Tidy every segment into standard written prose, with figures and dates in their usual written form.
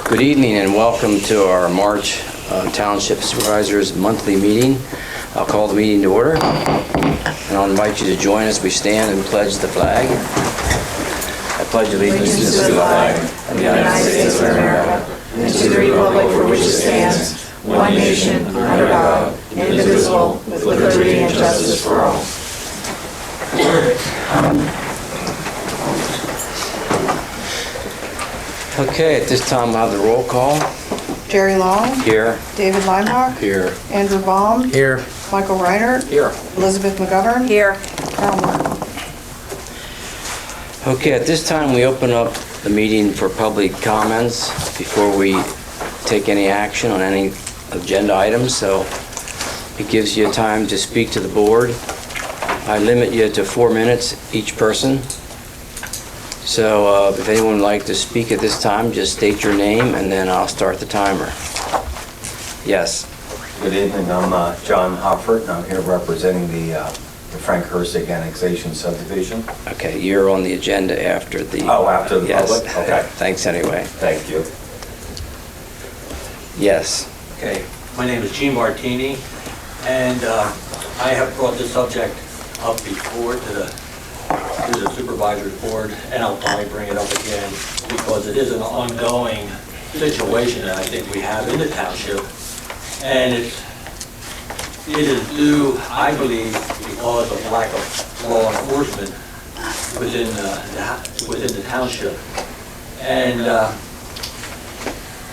Good evening and welcome to our March Township Supervisors monthly meeting. I'll call the meeting to order and I'll invite you to join us. We stand and pledge the flag. I pledge allegiance to the flag of the United States of America and to the republic for which it stands, one nation, under God, indivisible, with liberty and justice for all. Okay, at this time we'll have the roll call. Jerry Long. Here. David Limehock. Here. Andrew Baum. Here. Michael Reiner. Here. Elizabeth McGovern. Here. Carol Martin. Okay, at this time we open up the meeting for public comments before we take any action on any agenda items, so it gives you time to speak to the board. I limit you to 4 minutes each person. So if anyone would like to speak at this time, just state your name and then I'll start the timer. Yes. Good evening, I'm John Hoffert and I'm here representing the Frank Hersig annexation subdivision. Okay, you're on the agenda after the... Oh, after the yes. public? Okay. Thanks anyway. Thank you. Yes. Okay, my name is Gene Martini, and I have brought this subject up before to the Supervisors Board, and I'll probably bring it up again because it is an ongoing situation that I think we have in the township, and it is due, I believe, because of lack of law enforcement within the township. And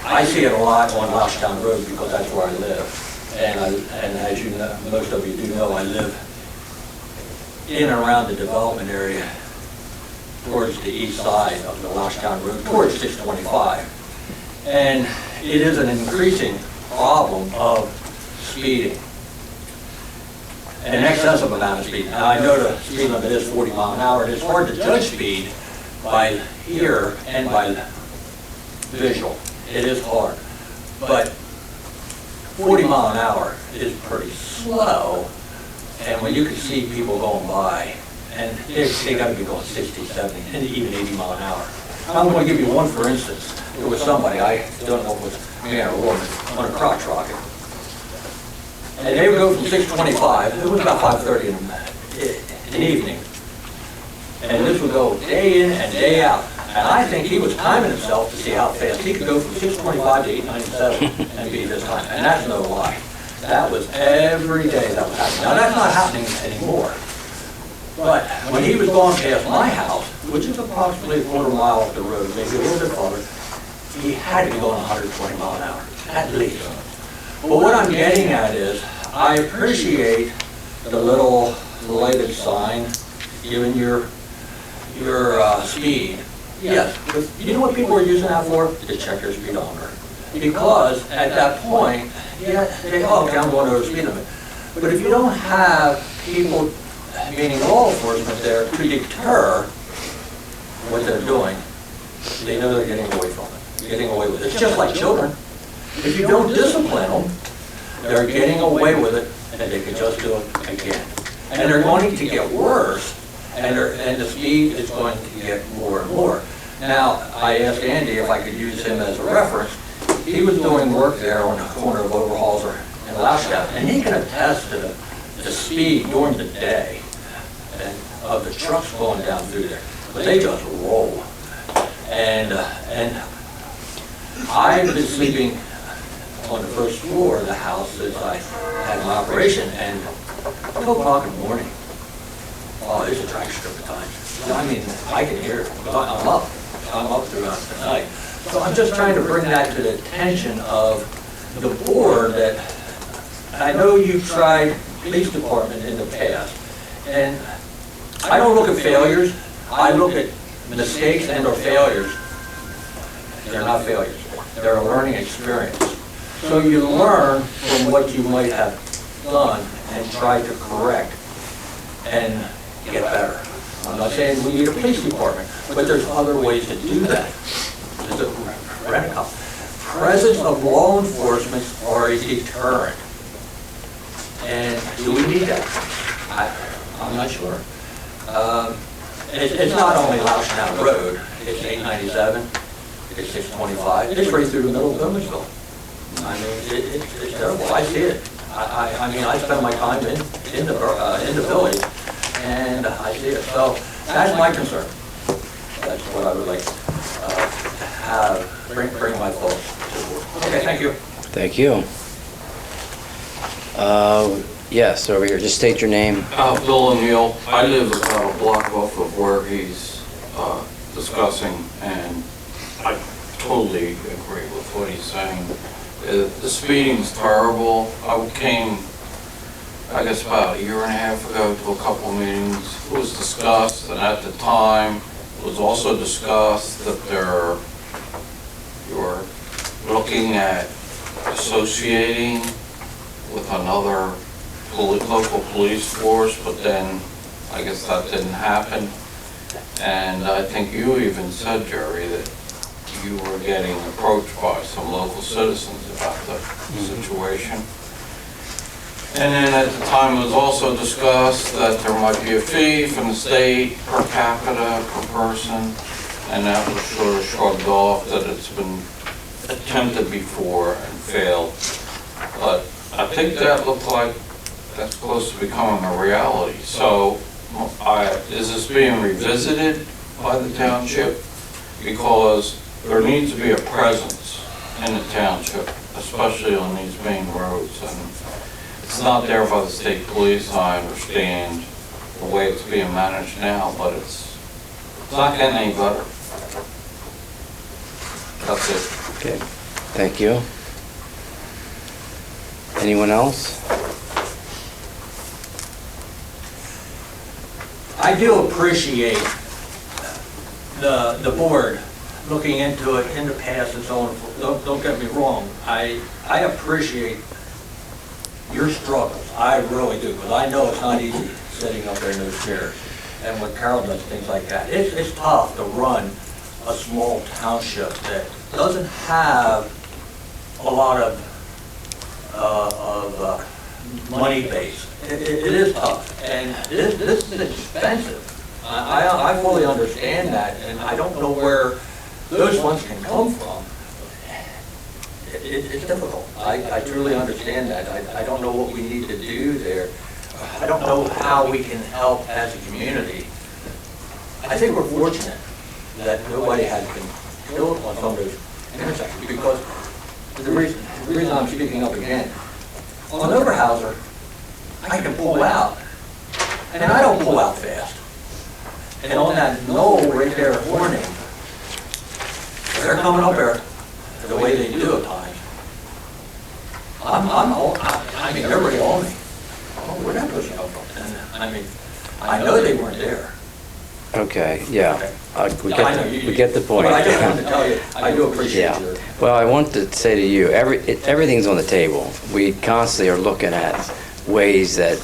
I see it a lot on Lancaster Road because that's where I live. And as you know, most of you do know, I live in and around the development area towards the east side of the Lancaster Road, towards 625. And it is an increasing problem of speeding, an excessive amount of speed. Now, I know the speed limit is 40 miles an hour, and it's hard to judge speed by ear and by visual. It is hard, but 40 miles an hour is pretty slow. And when you can see people going by, and they got to be going 60, 70, and even 80 miles an hour. I'm going to give you one for instance. There was somebody, I don't know if it was a man or woman, on a crotch rocket. And they would go from 625, it was about 5:30 in the evening. And this would go day in and day out. And I think he was timing himself to see how fast he could go from 625 to 897 and be this time. And that's no lie. That was every day that was happening. Now that's not happening anymore. But when he was going past my house, which is approximately a quarter mile up the road, maybe a little bit farther, he had to be going 120 miles an hour, at least. But what I'm getting at is, I appreciate the little lighted sign giving your speed. Yes, but you know what people are using that for? To check your speedometer. Because at that point, oh, okay, I'm going over the speed limit. But if you don't have people, meaning law enforcement there, to deter what they're doing, they know they're getting away from it, getting away with it. It's just like children. If you don't discipline them, they're getting away with it, and they can just do it again. And they're going to get worse, and the speed is going to get more and more. Now, I asked Andy if I could use him as a reference. He was doing work there on the corner of Overhauser and Lancaster, and he can attest to the speed during the day and of the trucks going down through there. But they just roll. And I've been sleeping on the first floor of the house since I had my operation, and 2 o'clock in the morning, oh, it's a tractor strip at times. I mean, I can hear it. I'm up throughout the night. So I'm just trying to bring that to the attention of the board that I know you've tried police department in the past, and I don't look at failures. I look at mistakes and or failures. They're not failures. They're a learning experience. So you learn from what you might have done and try to correct and get better. I'm not saying we need a police department, but there's other ways to do that. There's a presence of law enforcement are a deterrent. And do we need that? I'm not sure. It's not only Lancaster Road, it's 897. it's 625, it's right through the middle of Williamsville. I mean, it's terrible, I see it. I mean, I spend my time in the village, and I see it. So that's my concern. That's what I would like to bring my thoughts to the board. Okay, thank you. Thank you. Yes, over here, just state your name. Bill O'Neill. I live about a block off of where he's discussing, and I totally agree with what he's saying. The speeding's terrible. I came, I guess, about a year and a half ago to a couple meetings. It was discussed, and at the time, it was also discussed that you're looking at associating with another local police force, but then I guess that didn't happen. And I think you even said, Jerry, that you were getting approached by some local citizens about the situation. And then at the time it was also discussed that there might be a fee from the state per capita, per person, and that was sort of shrugged off, that it's been attempted before and failed. But I think that looked like that's close to becoming a reality. So is this being revisited by the township? Because there needs to be a presence in the township, especially on these main roads. And it's not there by the state police, I understand the way it's being managed now, but it's not getting any better. That's it. Okay, thank you. Anyone else? I do appreciate the board looking into it in the past and so on. Don't get me wrong. I appreciate your struggles. I really do, because I know it's not easy sitting up there in those chairs. And when Carol does things like that, it's tough to run a small township that doesn't have a lot of money base. It is tough, and this is expensive. I fully understand that, and I don't know where those funds can come from. It's difficult. I truly understand that. I don't know what we need to do there. I don't know how we can help as a community. I think we're fortunate that nobody has been killed on some of those intersections, because the reason I'm speaking up again, on Overhauser, I can pull out, and I don't pull out fast. And on that knoll right there at Horning, they're coming up there the way they do at times. I mean, everybody on me. Oh, where'd that person come from? And I mean, I know they weren't there. Okay, yeah. We I know we get the point. But I just wanted to tell you, I do appreciate Yeah. your... Well, I want to say to you, everything's on the table. We constantly are looking at ways that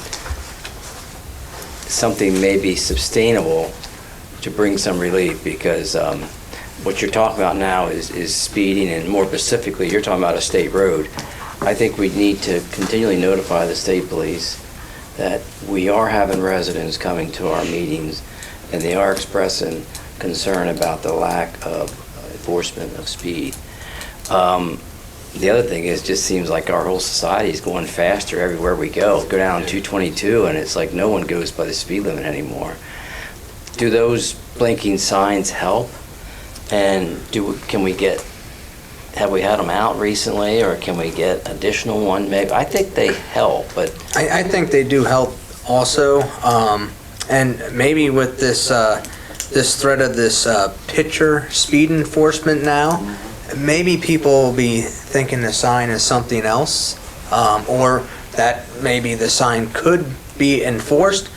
something may be sustainable to bring some relief, because what you're talking about now is speeding, and more specifically, you're talking about a state road. I think we need to continually notify the state police that we are having residents coming to our meetings, and they are expressing concern about the lack of enforcement of speed. The other thing is, just seems like our whole society is going faster everywhere we go. Go down 222 and it's like no one goes by the speed limit anymore. Do those blinking signs help? And have we had them out recently, or can we get additional one maybe? I think they help, but... I think they do help also, and maybe with this this threat of this picture speed enforcement now, maybe people will be thinking the sign is something else, or that maybe the sign could be enforced.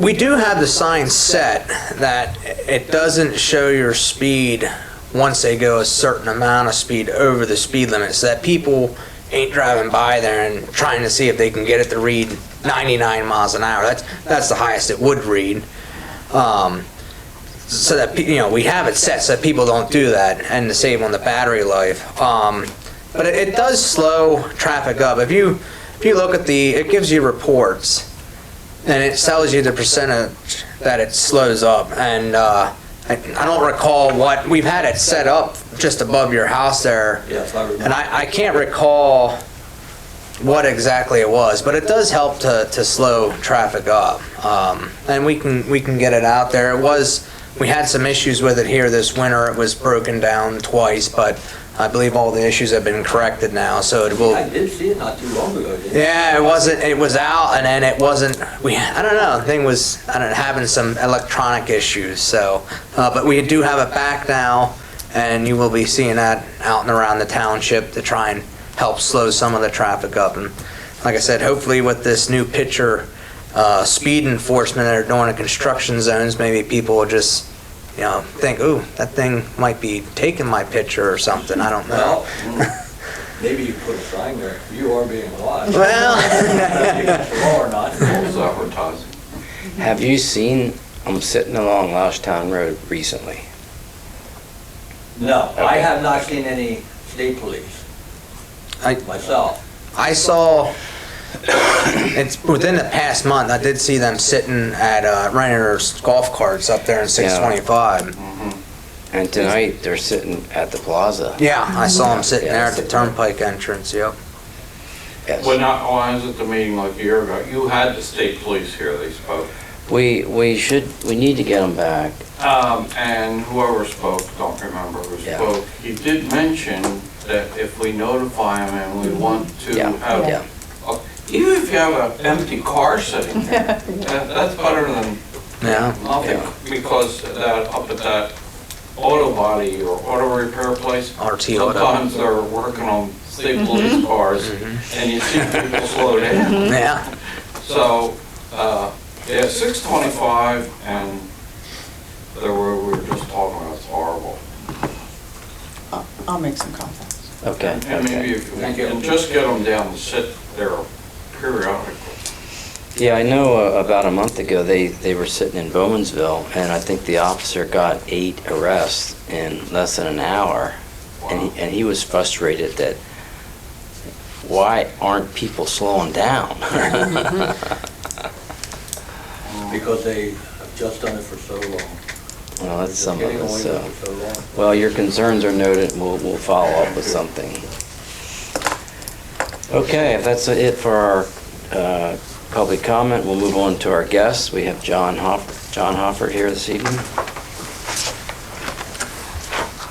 We do have the sign set that it doesn't show your speed once they go a certain amount of speed over the speed limit, so that people ain't driving by there and trying to see if they can get it to read 99 miles an hour. That's the highest it would read. So that, we have it set so that people don't do that, and to save on the battery life. But it does slow traffic up. If you look at it gives you reports, and it tells you the percentage that it slows up. And I don't recall what, we've had it set up just above your house there. Yes, I remember. And I can't recall what exactly it was, but it does help to slow traffic up. And we can get it out there. We had some issues with it here this winter. It was broken down twice, but I believe all the issues have been corrected now, so it will. I did see it not too long ago, didn't I? Yeah, it was out, and then it wasn't, I don't know, the thing was, having some electronic issues, so, but we do have it back now, and you will be seeing that out and around the township to try and help slow some of the traffic up. And like I said, hopefully with this new picture, speed enforcement that are doing in construction zones, maybe people will just, think, ooh, that thing might be taking my picture or something, I don't know. Well, maybe you put a sign there, you are being watched. Well, Or not. It's advertising. Have you seen them sitting along Lodgetown Road recently? No, I Okay. have not seen any state police myself. I saw, it's within the past month, I did see them sitting at renting their golf carts up there in 625. And tonight, they're sitting at the plaza. Yeah, I saw them sitting there at the Yeah. turnpike entrance, yep. Yes. When I was at the meeting like a year ago, you had the state police here, they spoke. We need to get them back. And whoever spoke, don't remember who Yeah. spoke, he did mention that if we notify them and we want to Yeah, have, yeah. even if you have an empty car sitting there, that's better than Yeah, nothing. Because that, up at that auto body or auto repair place, RT Auto. sometimes they're working on state police cars and you see people slow down. Yeah, So, yeah, 625 and we were just talking about, it's horrible. I'll make some comments. Okay, And maybe okay. if we can just get them down to sit there periodically. Yeah, I know about a month ago, they were sitting in Bowmansville, and I think the officer got 8 arrests in less than an hour. And he was frustrated that, why aren't people slowing down? Because they have just done it for so long. Well, that's some of Getting it, away so. with it so long. Well, your concerns are noted, and we'll follow up with something. Okay, if that's it for our public comment, we'll move on to our guests. We have John Hoffert here this evening.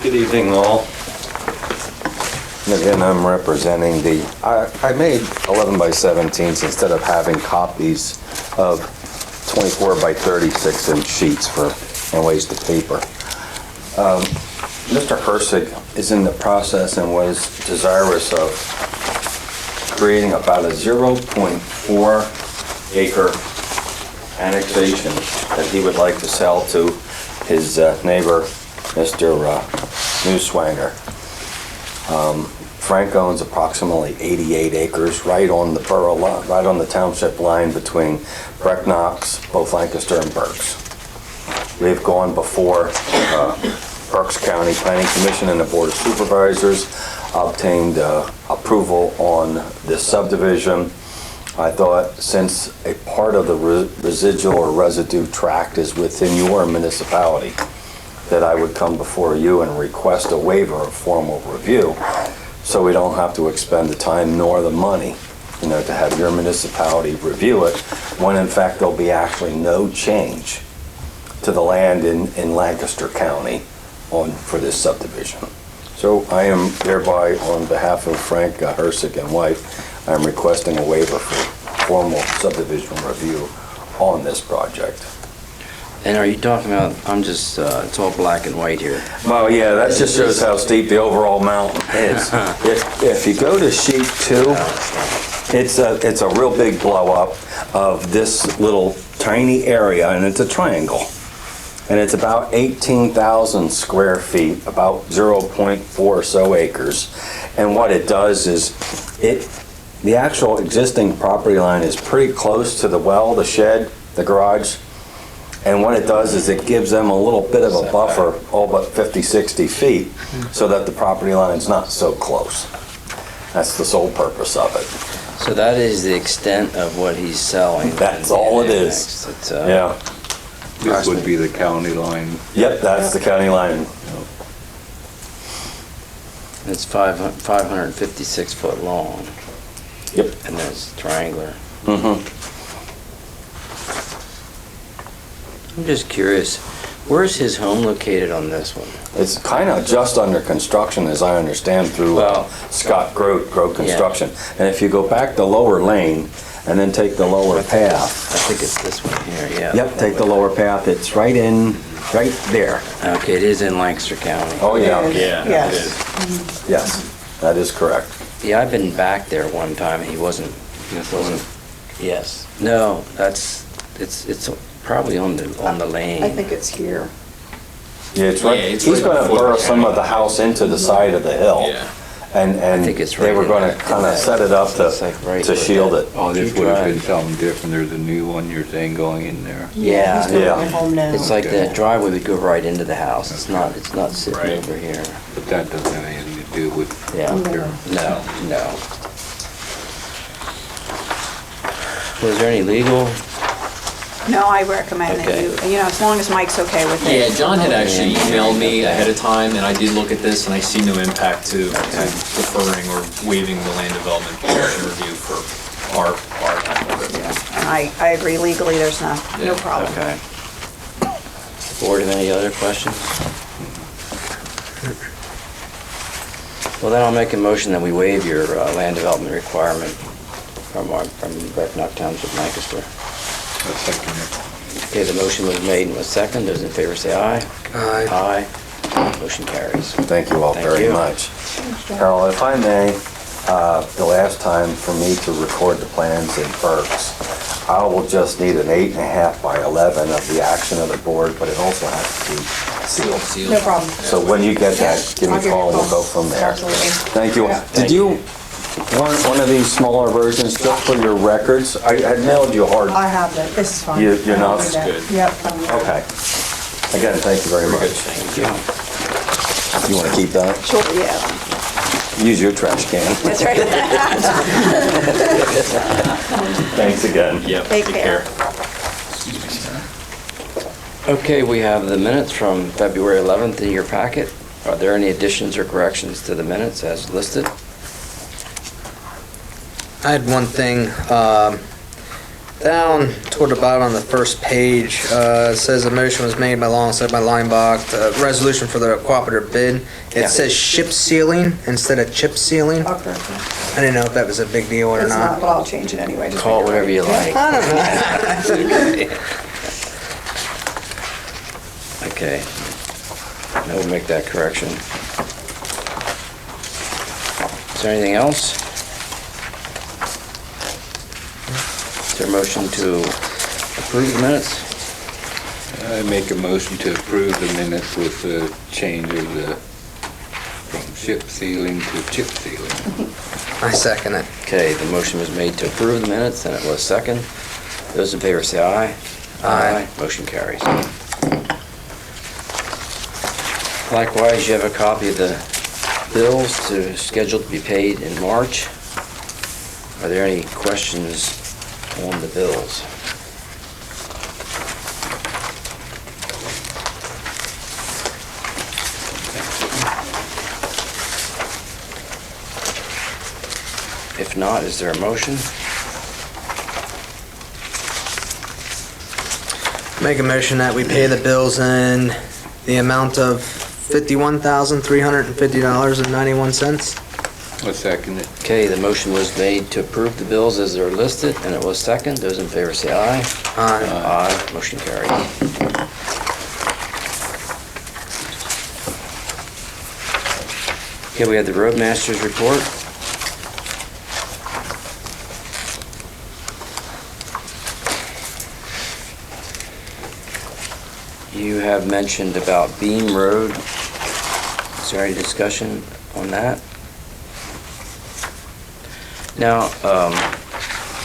Good evening, all. And again, I'm representing I made 11 by 17s instead of having copies of 24 by 36 inch sheets and waste of paper. Mr. Hersig is in the process and was desirous of creating about a 0.4 acre annexation that he would like to sell to his neighbor, Mr. Newswanger. Frank owns approximately 88 acres right on the borough line, right on the township line between Brecknock's, both Lancaster and Berks. We've gone before Berks County Planning Commission and the Board of Supervisors, obtained approval on this subdivision. I thought since a part of the residual or residue tract is within your municipality, that I would come before you and request a waiver of formal review, so we don't have to expend the time nor the money, to have your municipality review it, when in fact there'll be actually no change to the land in Lancaster County for this subdivision. So I am thereby, on behalf of Frank Hersig and wife, I'm requesting a waiver for formal subdivision review on this project. And are you talking about, it's all black and white here. Well, yeah, that just shows how steep the overall mountain is. If you go to sheet 2, it's a real big blow up of this little tiny area, and it's a triangle. And it's about 18,000 square feet, about 0.4 or so acres. And what it does is, the actual existing property line is pretty close to the well, the shed, the garage. And what it does is it gives them a little bit of a buffer, all but 50, 60 feet, so that the property line's not so close. That's the sole purpose of it. So that is the extent of what he's selling. That's all it is. It's, Yeah. This would be the county line. Yep, that's the county line. It's 556 foot long, Yep. and then it's triangular. Mm-hmm. I'm just curious, where's his home located on this one? It's kind of just under construction, as I understand, through Well- Scott Grote Construction. And if you go back the lower lane and then take the lower I path, think it's this one here, yeah. yep, take the lower path, it's right there. Okay, it is in Lancaster County. Oh, yeah, Yes. yes, that is correct. Yeah, I've been back there one time, and he wasn't, yes. No, it's probably on the lane. I think it's here. Yeah, it's right, Yeah, it's he's right gonna before burrow the some of the house into the side of the hill. Yeah. And think it's they right were in gonna that- kind in of that- set it up it's like right to with shield that. it. Oh, this You would have been drive. something different. There's a new one you're saying going in there. Yeah, He's going yeah. home now. it's like the driveway would go right into the house. It's not sitting Right. over here. But that doesn't have anything to do with. Yeah, No. no. Was there any legal? No, I recommend that Okay. you know, as long as Mike's okay with it. Yeah, John had actually emailed me ahead of time, and I did look at this, and I see no impact to deferring or waiving the land development portion review for our half of it. And I agree legally, there's no problem. Okay. Board, have any other questions? Well, then I'll make a motion that we waive your land development requirement from Brecknock Township, Lancaster. A second. Okay, the motion was made and was second. Those in favor say aye. Aye. Aye. Motion carries. Thank you all Thank very you. much. Carol, if I may, the last time for me to record the plans in Berks, I will just need an 8.5 by 11 of the action of the board, but it also has to be sealed. No problem. So when you get that, give me I'll a give you call, a we'll call. go from there. Absolutely. Thank you. Yeah. Did you want one of these smaller versions just for your records? I had mailed you hard. I have it. This is fine. You're not- I'll do that. Good. Yep. Okay. Again, thank you very much. Thank you. You want to keep that? Sure, yeah, Use your trash can. that's right. Thanks again. Yep. Take care. Okay, we have the minutes from February 11th in your packet. Are there any additions or corrections to the minutes as listed? I had one thing, down toward the bottom on the first page, it says a motion was made by Long, seconded by Linebach, resolution for the cooperative bid. Yeah. It says ship sealing instead of chip sealing. I'll correct it. I didn't know if that was a big deal or It's not, not. but I'll change it anyway. just Call it make whatever right. you like. Okay. Now we'll make that correction. Is there anything else? Is there a motion to approve the minutes? I make a motion to approve the minutes with the change of the, from chip sealing to chip sealing. I second it. Okay, the motion was made to approve the minutes, and it was second. Those in favor say aye. Aye. Motion carries. Likewise, you have a copy of the bills scheduled to be paid in March. Are there any questions on the bills? If not, is there a motion? Make a motion that we pay the bills in the amount of $51,350.91. A second. It. Okay, the motion was made to approve the bills as they're listed, and it was second. Those in favor say aye. Aye. Aye. Motion carried. Okay, we have the roadmaster's report. You have mentioned about Beam Road. Is there any discussion on that? Now,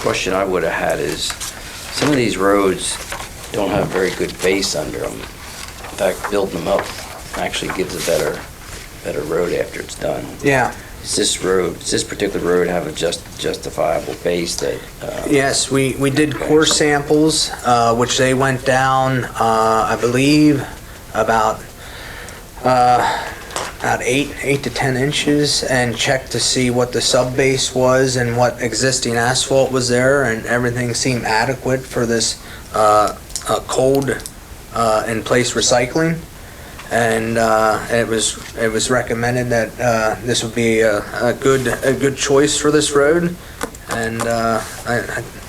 question I would have had is, some of these roads don't have very good base under them. In fact, building them up actually gives a better better road after it's done. Yeah. Does this particular road have a justifiable base that, Yes, we did core samples, which they went down, I believe, about 8 to 10 inches, and checked to see what the sub base was and what existing asphalt was there, and everything seemed adequate for this cold in place recycling. And it was recommended that this would be a good choice for this road, and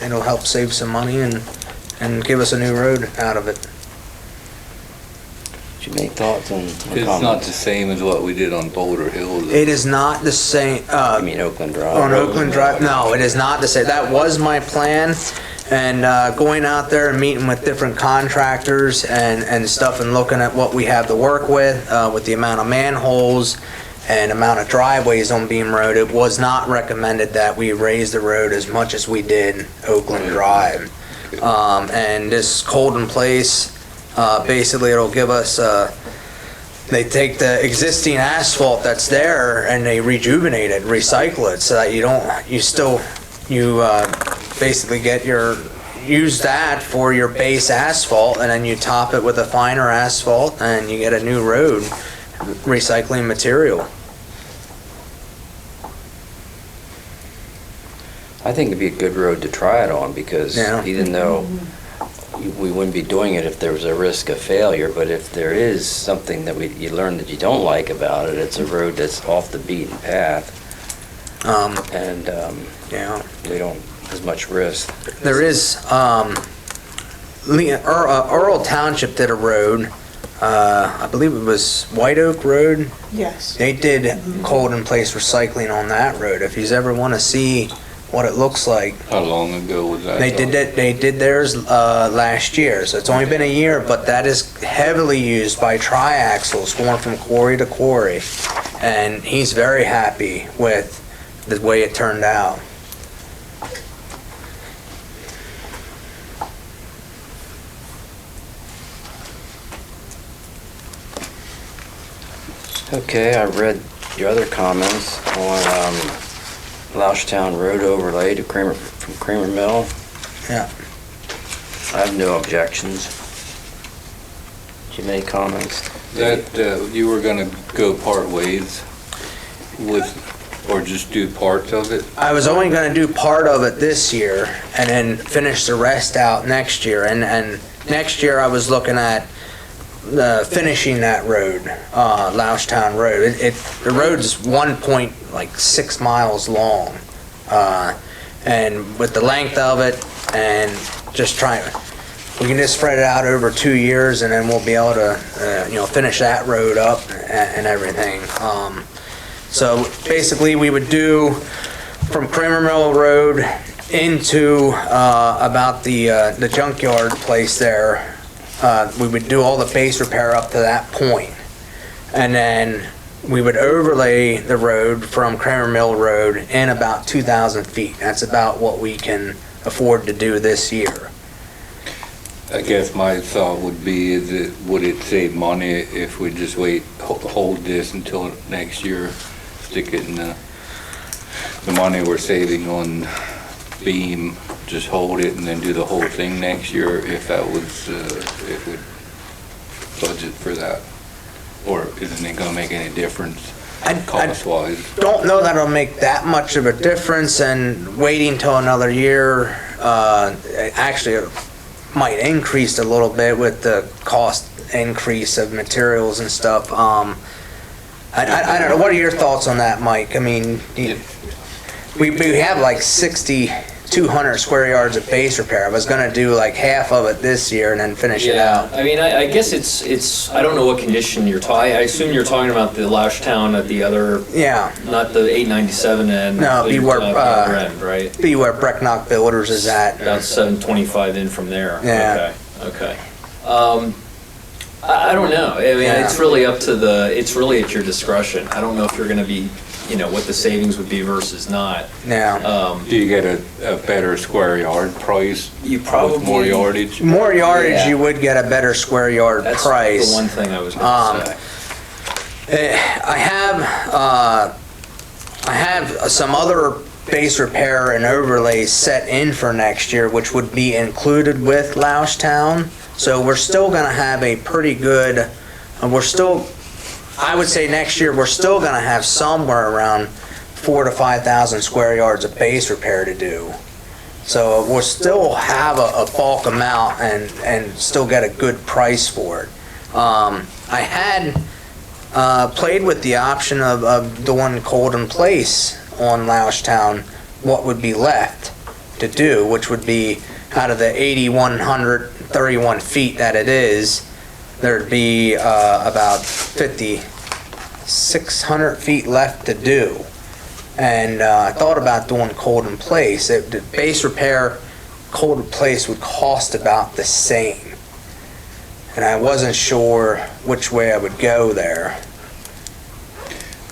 it'll help save some money and give us a new road out of it. do you make thoughts on It's not comments? the same as what we did on Boulder Hill. though. It is not the same. I mean Oakland Drive. On Oakland Drive, no, it is not the same. That was my plan, and going out there and meeting with different contractors and stuff, and looking at what we have to work with the amount of manholes and amount of driveways on Beam Road, it was not recommended that we raise the road as much as we did Oakland Drive. And this cold in place, basically it'll give us, they take the existing asphalt that's there and they rejuvenate it, recycle it, so that you basically use that for your base asphalt, and then you top it with a finer asphalt and you get a new road, recycling material. I think it'd be a good road to try it on, because Yeah. even though we wouldn't be doing it if there was a risk of failure, but if there is something that you learn that you don't like about it, it's a road that's off the beaten path, and Yeah. we don't as much risk. There is, Earl Township did a road, I believe it was White Oak Road. Yes. They did cold in place recycling on that road. If you ever want to see what it looks like, How long ago was that? they did that. They did theirs last year, so it's only been a year. But that is heavily used by triaxles going from quarry to quarry, and he's very happy with the way it turned out. Okay, I read your other comments on Louchtown Road overlay to from Kramer Mill. Yeah. I have no objections. Do you have any comments? That, you were gonna go part ways with, or just do parts of it? I was only going to do part of it this year and then finish the rest out next year. And next year I was looking at finishing that road, Louchtown Road. The road's 1.6 miles long, and with the length of it, and just trying, we can just spread it out over 2 years, and then we'll be able to, finish that road up and everything. So basically, we would do from Kramer Mill Road into about the junkyard place there. We would do all the base repair up to that point, and then we would overlay the road from Kramer Mill Road in about 2,000 feet. That's about what we can afford to do this year. I guess my thought would be, would it save money if we just hold this until next year, stick it in the money we're saving on beam, just hold it and then do the whole thing next year, if that was, if we budget for that? Or isn't it gonna make any difference cost-wise? Don't know that it'll make that much of a difference, and waiting till another year, actually it might increase a little bit with the cost increase of materials and stuff. I don't know, what are your thoughts on that, Mike? I mean, we have like 6,200 square yards of base repair. I was gonna do like half of it this year and then finish it out. I mean, I guess it's, I don't know what condition you're talking, I assume you're talking about the Louchtown at the other, Yeah, not the 897 end. No, the be where, other end, right? be where Brecknock Builders is at. About 725 in from there. Yeah. Okay. I don't know. I mean, Yeah. it's really up to it's really at your discretion. I don't know if you're gonna be, what the savings would be versus not. Yeah. Do you get a better square yard price? You probably- With more yardage? More yardage, Yeah. you would get a better square yard That's price. the one thing I was gonna say. I have some other base repair and overlays set in for next year, which would be included with Loustown. So we're still gonna have a pretty good, I would say next year, we're still gonna have somewhere around 4,000 to 5,000 square yards of base repair to do. So we'll still have a bulk amount and still get a good price for it. I had played with the option of doing cold in place on Loustown, what would be left to do, which would be out of the 8,131 feet that it is, there'd be about 5,600 feet left to do. And I thought about doing cold in place. The base repair cold in place would cost about the same. And I wasn't sure which way I would go there.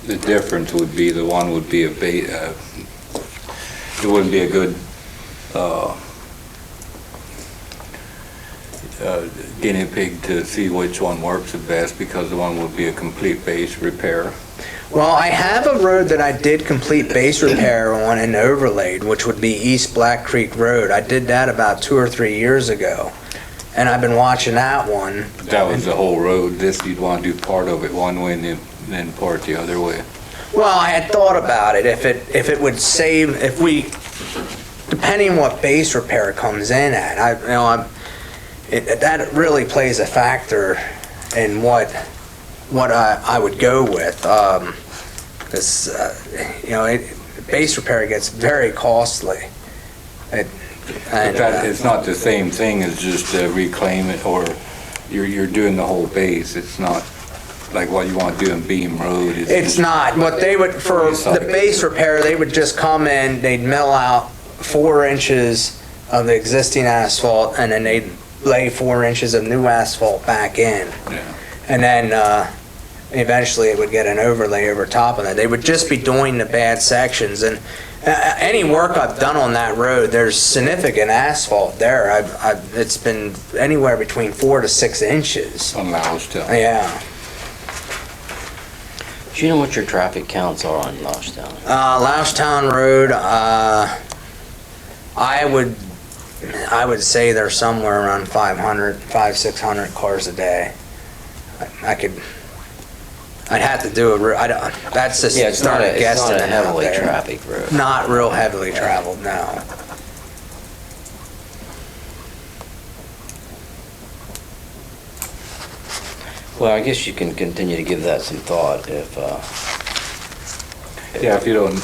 The difference would be the one would be it wouldn't be a good guinea pig to see which one works the best, because the one would be a complete base repair. Well, I have a road that I did complete base repair on and overlaid, which would be East Black Creek Road. I did that about 2 or 3 years ago, and I've been watching that one. That was the whole road. This, you'd want to do part of it one way and then part the other way. Well, I had thought about it, if it would save, depending on what base repair comes in at, that really plays a factor in what I would go with. Base repair gets very costly. It's not the same thing as just reclaim it, or you're doing the whole base. It's not like what you want to do in Beam Road. It's not. What they would, for the base repair, they would just come in, they'd mill out 4 inches of the existing asphalt, and then they'd lay 4 inches of new asphalt back in. Yeah. And then eventually it would get an overlay over top of that. They would just be doing the bad sections. And any work I've done on that road, there's significant asphalt there. It's been anywhere between 4 to 6 inches. On Loustown. Yeah. Do you know what your traffic counts are on Loustown? Loustown Road, I would say they're somewhere around 600 cars a day. I'd have to do that's just Yeah, it's not a guesstimate heavily out there. traffic road. Not real heavily traveled, no. Well, I guess you can continue to give that some thought if, Yeah, if you don't,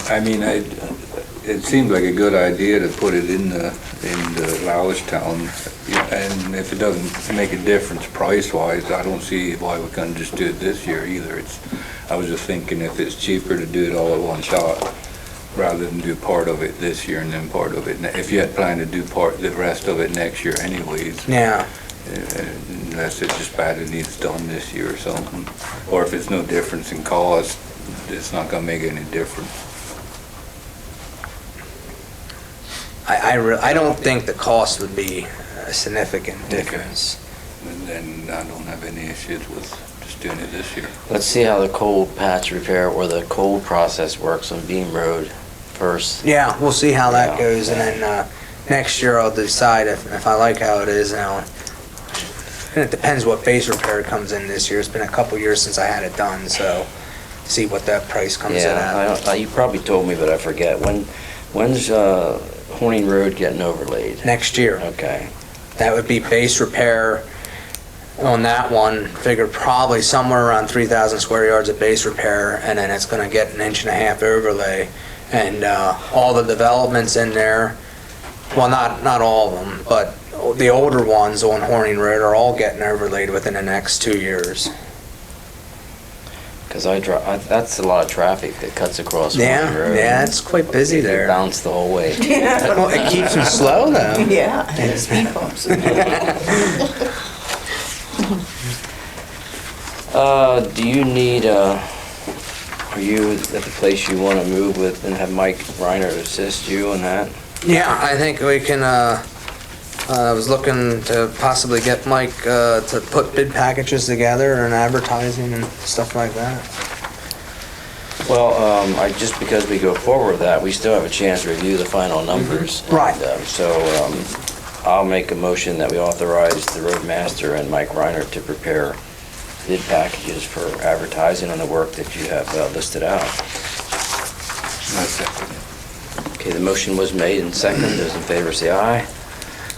it seems like a good idea to put it in the Loustown, and if it doesn't make a difference price-wise, I don't see why we couldn't just do it this year either. I was just thinking if it's cheaper to do it all at one shot, rather than do part of it this year and then part of it, if you had planned to do the rest of it next year anyways. Yeah. Unless it's just bad it needs done this year or something. Or if it's no difference in cost, it's not gonna make any difference. I don't think the cost would be a significant difference. And then I don't have any issues with just doing it this year. let's see how the cold patch repair or the cold process works on Beam Road first. Yeah, we'll see how that Yeah. goes, and then next year I'll decide if I like how it is now. And it depends what base repair comes in this year. It's been a couple years since I had it done, so see what that price comes in at. Yeah, you probably told me, but I forget. When's Horning Road getting overlaid? Next year. Okay. That would be base repair on that one, figured probably somewhere around 3,000 square yards of base repair, and then it's gonna get 1.5 inch overlay. And all the developments in there, well, not all of them, but the older ones on Horning Road are all getting overlaid within the next 2 years. Because that's a lot of traffic that cuts across Horning Road. Yeah, it's quite busy They there. bounce the whole way. Well, it keeps them slow though. Yeah, and the speed bumps. Do you need, are you at the place you want to move with and have Mike Reiner assist you on that? Yeah, I think we can, I was looking to possibly get Mike to put bid packages together and advertising and stuff like that. Well, just because we go forward with that, we still have a chance to review the final numbers. Right. And, I'll make a motion that we authorize the roadmaster and Mike Reiner to prepare bid packages for advertising on the work that you have listed out. I second it. Okay, the motion was made and seconded. Those in favor say aye.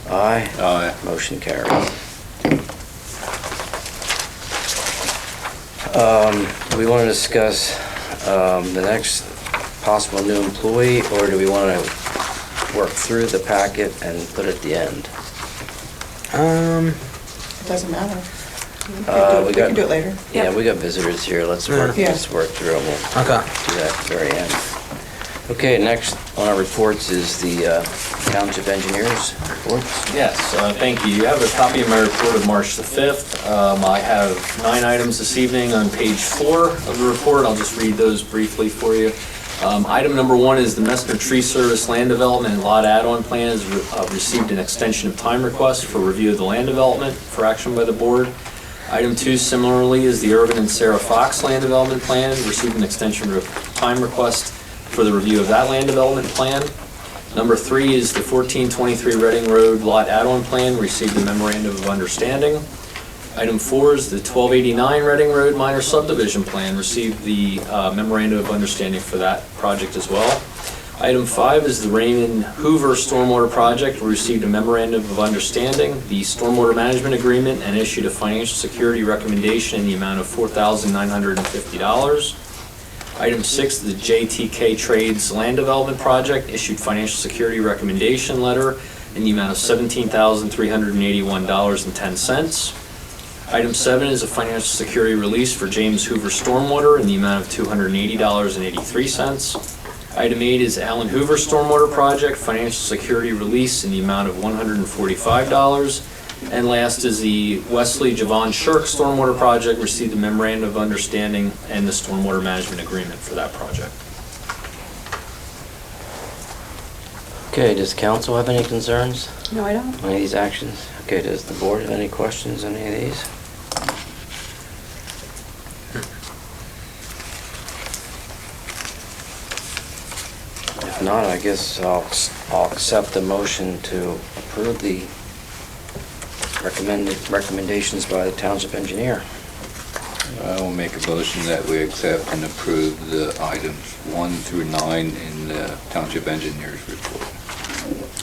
Aye. Aye. Motion carries. Do we want to discuss the next possible new employee, or do we want to work through the packet and put it at the end? It doesn't matter. we We got- can do it later. Yeah, we got visitors here. Let's work Yeah. through it. We'll Okay. do that at the very end. Okay, next on our reports is the Township Engineers report. Yes, thank you. You have a copy of my report of March the 5th. I have 9 items this evening on page 4 of the report. I'll just read those briefly for you. Item number 1 is the Messner Tree Service Land Development and Lot Add-on Plan has received an extension of time request for review of the land development for action by the board. Item 2 similarly is the Irvin and Sarah Fox Land Development Plan, received an extension of time request for the review of that land development plan. Number 3 is the 1423 Reading Road Lot Add-on Plan, received a memorandum of understanding. Item 4 is the 1289 Reading Road Minor Subdivision Plan, received the memorandum of understanding for that project as well. Item 5 is the Raymond Hoover Stormwater Project, we received a memorandum of understanding, the Stormwater Management Agreement, and issued a financial security recommendation in the amount of $4,950. Item 6, the JTK Trades Land Development Project, issued financial security recommendation letter in the amount of $17,381.10. Item 7 is a financial security release for James Hoover Stormwater in the amount of $280.83. Item 8 is Allen Hoover Stormwater Project, financial security release in the amount of $145. And last is the Wesley Javon Shirk Stormwater Project, received a memorandum of understanding and the stormwater management agreement for that project. Okay, does council have any concerns No, I don't. on any of these actions? Okay, does the board have any questions on any of these? If not, I guess I'll accept the motion to approve the recommendations by the township engineer. I will make a motion that we accept and approve the items 1 through 9 in the Township Engineers report.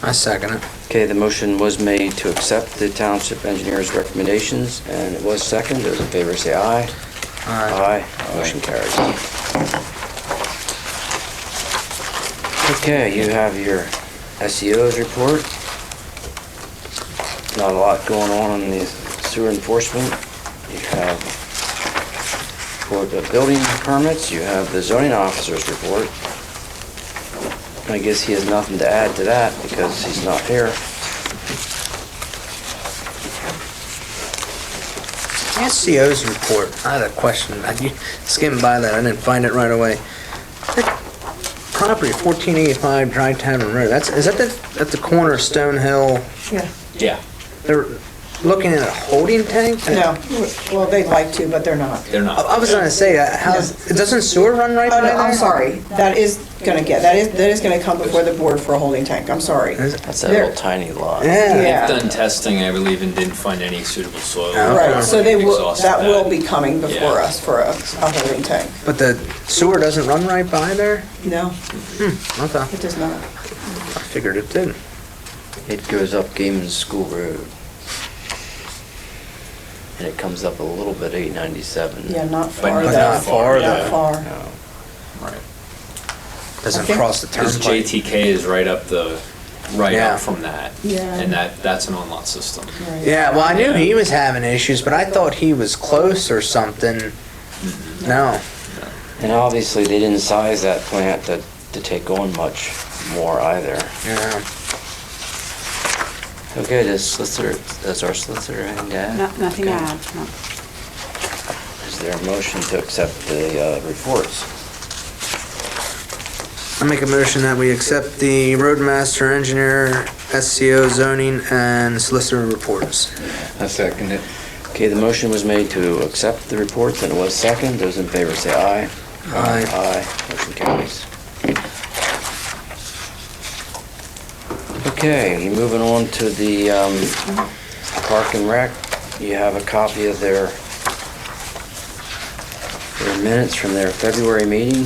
I second it. Okay, the motion was made to accept the township engineer's recommendations, and it was seconded. Those in favor say aye. Aye. Aye. Motion carries. Okay, you have your SEO's report. Not a lot going on in the sewer enforcement. You have for the building permits, you have the zoning officer's report. I guess he has nothing to add to that because he's not here. SCO's report, I had a question. I skimmed by that, I didn't find it right away. That property, 1485 Dry Tavern Road, is that at the corner of Stone Hill? Yeah. Yeah, They're looking at a holding tank? No, well, they'd like to, but they're not. they're not. I was gonna say, doesn't sewer run right by Oh, no, there? I'm sorry. That is gonna come before the board for a holding tank. I'm sorry. That's that There- little tiny lot. Yeah. Yeah. They've done testing, I believe, and didn't find any suitable soil. Right, so they will, Exhausted that will be coming before Yeah. us for a holding tank. But the sewer doesn't run right by there? No, Okay, it does not. I figured it did. It goes up Gaiman School Road. And it comes up a little bit 897. Yeah, not But far not though. not far, Not though. far. No. Right. Doesn't Okay. cross the Because turnpike. JTK is right up Yeah. from that. Yeah. And that's an on-lot system. Right. Yeah, well, I knew he was having issues, but I thought he was close or something. No. And obviously, they didn't size that plant to take on much more either. Yeah. Okay, does our solicitor anything to add? Nothing to Okay. add, no. Is there a motion to accept the reports? I make a motion that we accept the roadmaster, engineer, SCO, zoning, and solicitor reports. I second it. Okay, the motion was made to accept the reports, and it was second. Those in favor say aye. Aye. Aye, motion carries. Okay, moving on to the Park and Rec. You have a copy of their minutes from their February meeting.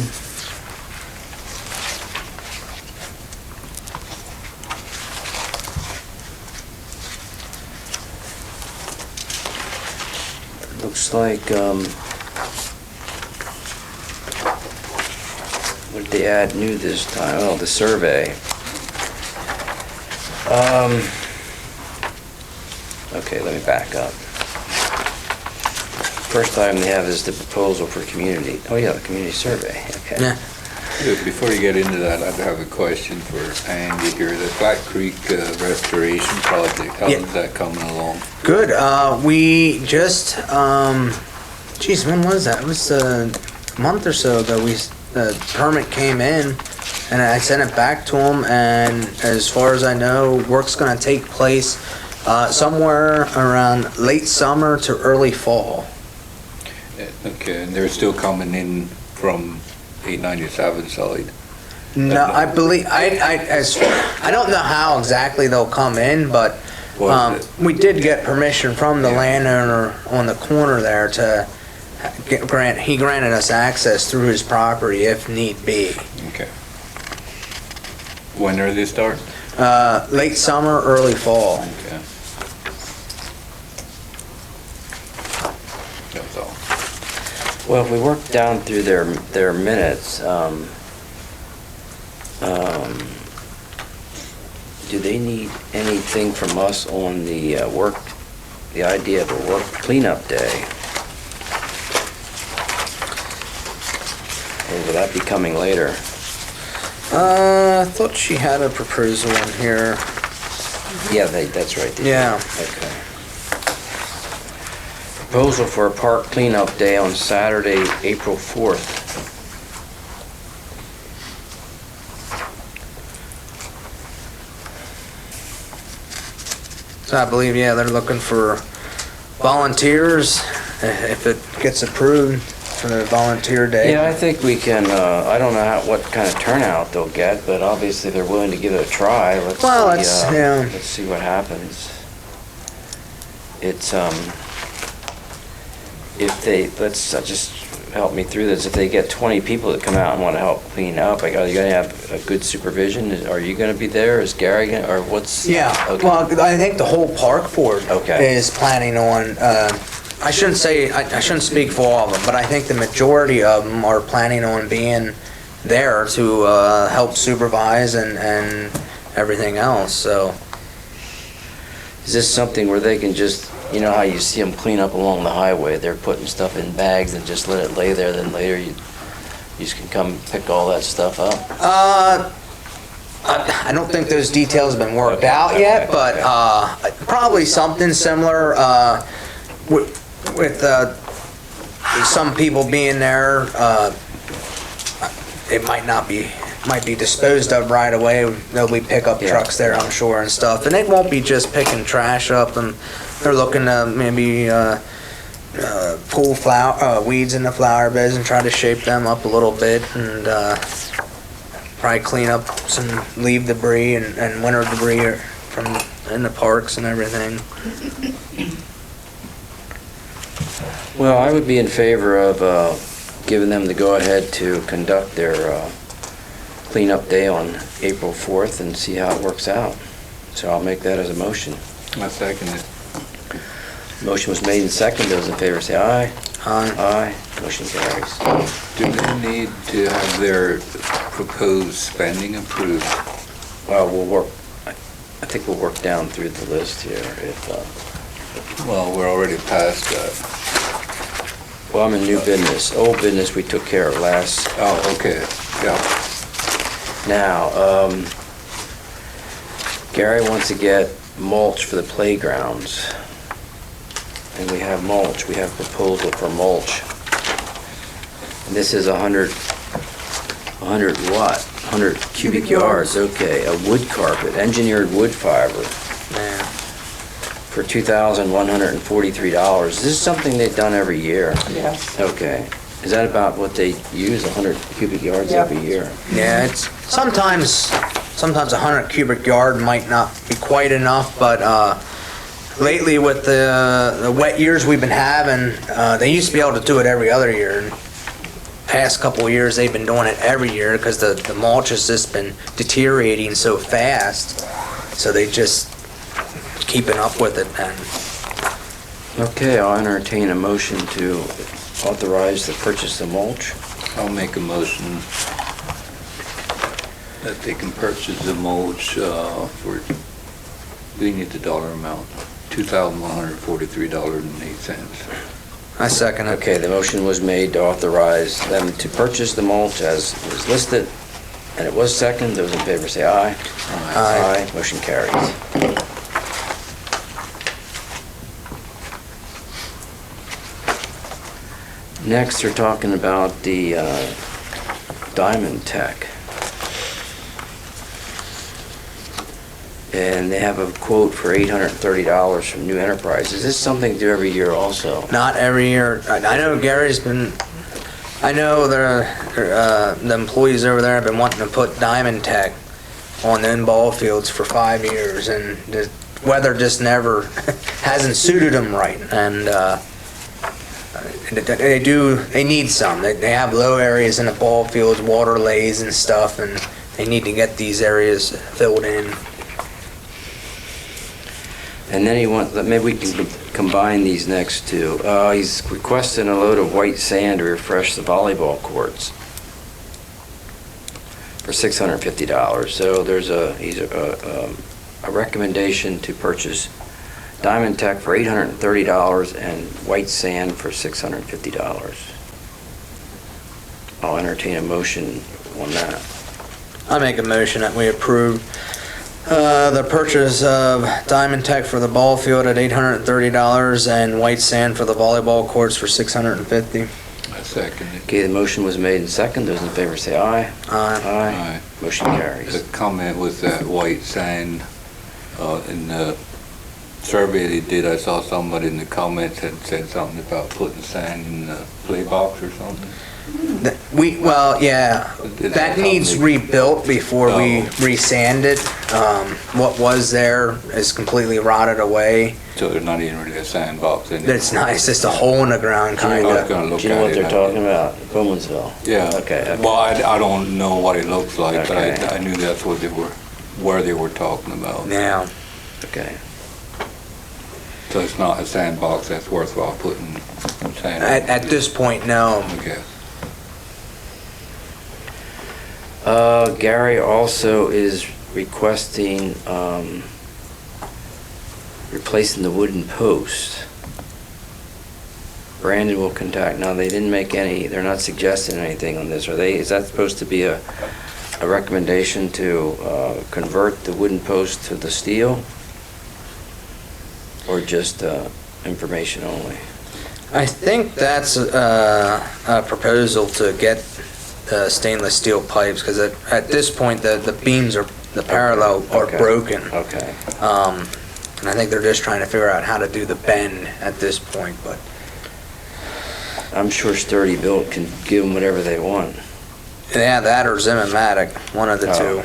Looks like, what did they add new this time? Oh, the survey. Okay, let me back up. First item they have is the proposal for community. Oh yeah, the community survey, okay. Yeah. Before you get into that, I have a question for Andy here. The Black Creek restoration project, how Yeah. is that coming along? Good. We just, geez, when was that? It was a month or so ago. The permit came in, and I sent it back to them. And as far as I know, work's going to take place somewhere around late summer to early fall. Okay, and they're still coming in from 897 side? No, I believe I don't know how exactly they'll come in, but we did get permission from the landowner on the corner there to he granted us access through his property if need be. Okay. When are they start? Late summer, early fall. Okay. That's all. Well, if we work down through their minutes, do they need anything from us on the idea of a work cleanup day? Or will that be coming later? I thought she had a proposal in here. Yeah, that's right. they did. Yeah. Okay. Proposal for a park cleanup day on Saturday, April 4th. So I believe, yeah, they're looking for volunteers if it gets approved for the volunteer day. Yeah, I think we can, I don't know what kind of turnout they'll get, but obviously they're willing to give it a try. Let's see what happens. It's, just help me through this. If they get 20 people that come out and want to help clean up, are you going to have a good supervision? Are you going to be there? Is Gary going to, or what's? Yeah, Okay. well, I think the whole park board Okay. is planning on, I shouldn't say, I shouldn't speak for all of them, but I think the majority of them are planning on being there to help supervise and everything else, so. Is this something where they can just, you know how you see them clean up along the highway? They're putting stuff in bags and just let it lay there, then later you just can come pick all that stuff up? I don't think those details have been worked Okay, out yet, okay, but probably something similar with some people being there. It might be disposed of right away. There'll be pickup Yeah. trucks there, I'm sure, and stuff. And it won't be just picking trash up, and they're looking to maybe pull weeds in the flower beds and try to shape them up a little bit, and probably clean up some leaf debris and winter debris from in the parks and everything. Well, I would be in favor of giving them the go-ahead to conduct their cleanup day on April 4th and see how it works out. So I'll make that as a motion. I second it. Motion was made and seconded. Those in favor say aye. Aye. Aye. Motion carries. Do they need to have their proposed spending approved? Well, I think we'll work down through the list here. Well, we're already past that. Well, I'm in new business. Old business we took care of last. Oh, okay, yeah. Now, Gary wants to get mulch for the playgrounds. And we have mulch. We have proposal for mulch. And this is 100 what? 100 cubic yards, okay. A wood carpet, engineered wood fiber Yeah. for $2,143. This is something they've done every year. Yes. Okay. Is that about what they use, 100 cubic yards Yeah. every year? Yeah, it's sometimes 100 cubic yard might not be quite enough, but lately with the wet years we've been having, they used to be able to do it every other year. And past couple of years, they've been doing it every year because the mulch has just been deteriorating so fast. So they just keeping up with it. And Okay, I'll entertain a motion to authorize the purchase of mulch. I'll make a motion that they can purchase the mulch for, we need the dollar amount, $2,143.08. I second it. Okay, the motion was made to authorize them to purchase the mulch as was listed, and it was second. Those in favor say aye. Aye. Motion carries. Next, they're talking about the Diamond Tech. And they have a quote for $830 from New Enterprise. Is this something to do every year also? Not every year. I know Gary's been, I know the employees over there have been wanting to put Diamond Tech on the ball fields for 5 years, and the weather just never hasn't suited them right. And they need some. They have low areas in the ball fields, water lays and stuff, and they need to get these areas filled in. And then maybe we can combine these next two. He's requesting a load of white sand to refresh the volleyball courts for $650. So there's a recommendation to purchase Diamond Tech for $830 and white sand for $650. I'll entertain a motion on that. I make a motion that we approve the purchase of Diamond Tech for the ball field at $830 and white sand for the volleyball courts for $650. I second it. Okay, the motion was made and second. Those in favor say aye. Aye. Aye. Motion carries. The comment with that white sand, in the survey they did, I saw somebody in the comments had said something about putting sand in the play box or something. Well, yeah, that needs rebuilt before we Oh. resand it. What was there is completely rotted away. So there's not even really a sandbox in it. It's not, it's just a hole in the ground, I was kinda. gonna look Do you know at what it. they're talking about? Bowmansville? Yeah. Okay. Well, I don't know what it looks like, but Okay. I knew that's what where they were talking about. Now, Okay. So it's not a sandbox that's worthwhile putting sand in. at this point, no. I guess. Gary also is requesting replacing the wooden post. Brandon will contact, now they didn't make any, they're not suggesting anything on this, are they? Is that supposed to be a recommendation to convert the wooden post to the steel? Or just information only? I think that's a proposal to get stainless steel pipes, because at this point, the beams are, the parallel are Okay. broken. Okay. And I think they're just trying to figure out how to do the bend at this point, but I'm sure Sturdy Built can give them whatever they want. yeah, that or Zimmermatic, one of the Oh. two.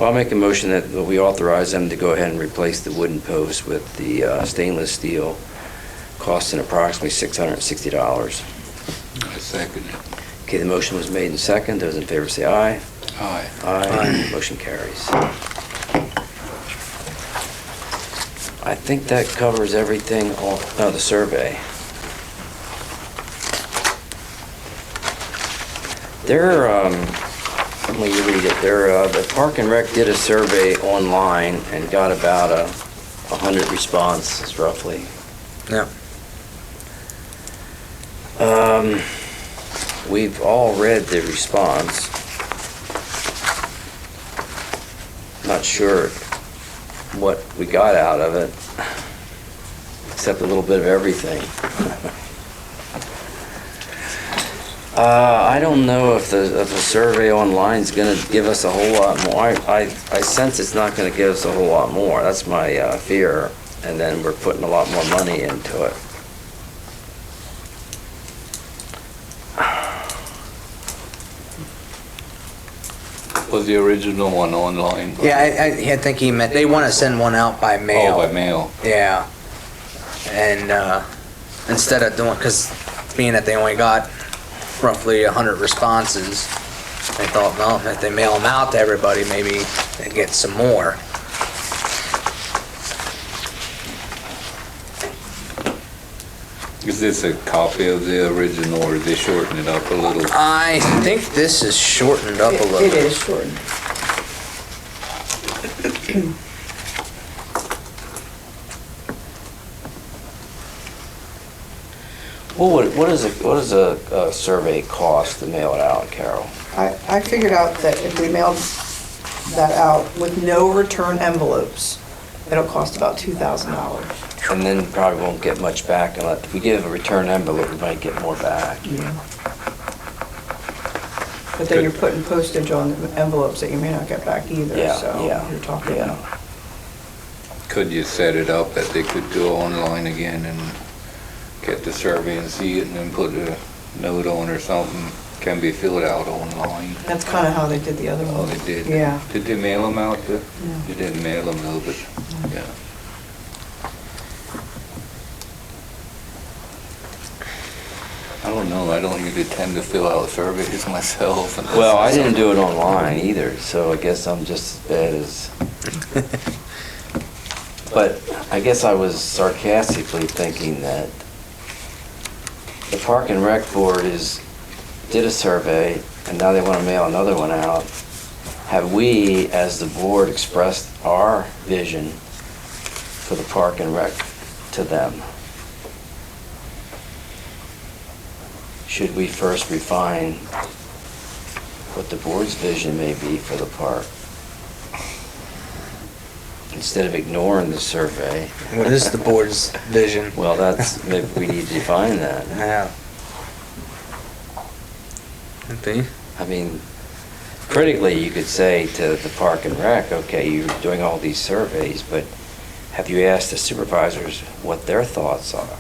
Well, I'll make a motion that we authorize them to go ahead and replace the wooden post with the stainless steel, costing approximately $660. I second it. Okay, the motion was made and second. Those in favor say aye. Aye. Aye. Motion carries. I think that covers everything, the survey. Let me read it. The Park and Rec did a survey online and got about 100 responses roughly. Yeah. We've all read the response. Not sure what we got out of it, except a little bit of everything. I don't know if the survey online is going to give us a whole lot more. I sense it's not going to give us a whole lot more. That's my fear. And then we're putting a lot more money into it. Was the original one online? Yeah, I think he meant, they want to send one out by mail. Oh, by mail. Yeah. And instead of doing, because being that they only got roughly 100 responses, they thought, well, if they mail them out to everybody, maybe they'd get some more. Is this a copy of the original, or they shorten it up a little? I think this is shortened up a little. It is shortened. Well, what does a survey cost to mail it out, Carol? I figured out that if we mailed that out with no return envelopes, it'll cost about $2,000. And then probably won't get much back. Unless, if we give a return envelope, we might get more back. Yeah. But then you're putting postage on the envelopes that you may not get back either, Yeah, so yeah, you're talking. yeah. Could you set it up that they could go online again and get the survey and see it and then put a note on or something? Can be filled out online. That's kind of how they did the other one. Oh, they did? Yeah. Did they mail them out too? Yeah. They didn't mail them though, but, yeah. I don't know, I don't usually tend to fill out surveys myself. Well, I didn't do it online either, so I guess I'm just as bad as... But I guess I was sarcastically thinking that the Park and Rec Board did a survey, and now they want to mail another one out. Have we, as the board, expressed our vision for the Park and Rec to them? Should we first refine what the board's vision may be for the park? Instead of ignoring the survey. What is the board's vision? Well, maybe we need to define that. Yeah. Could be. I mean, critically, you could say to the Park and Rec, okay, you're doing all these surveys, but have you asked the supervisors what their thoughts are?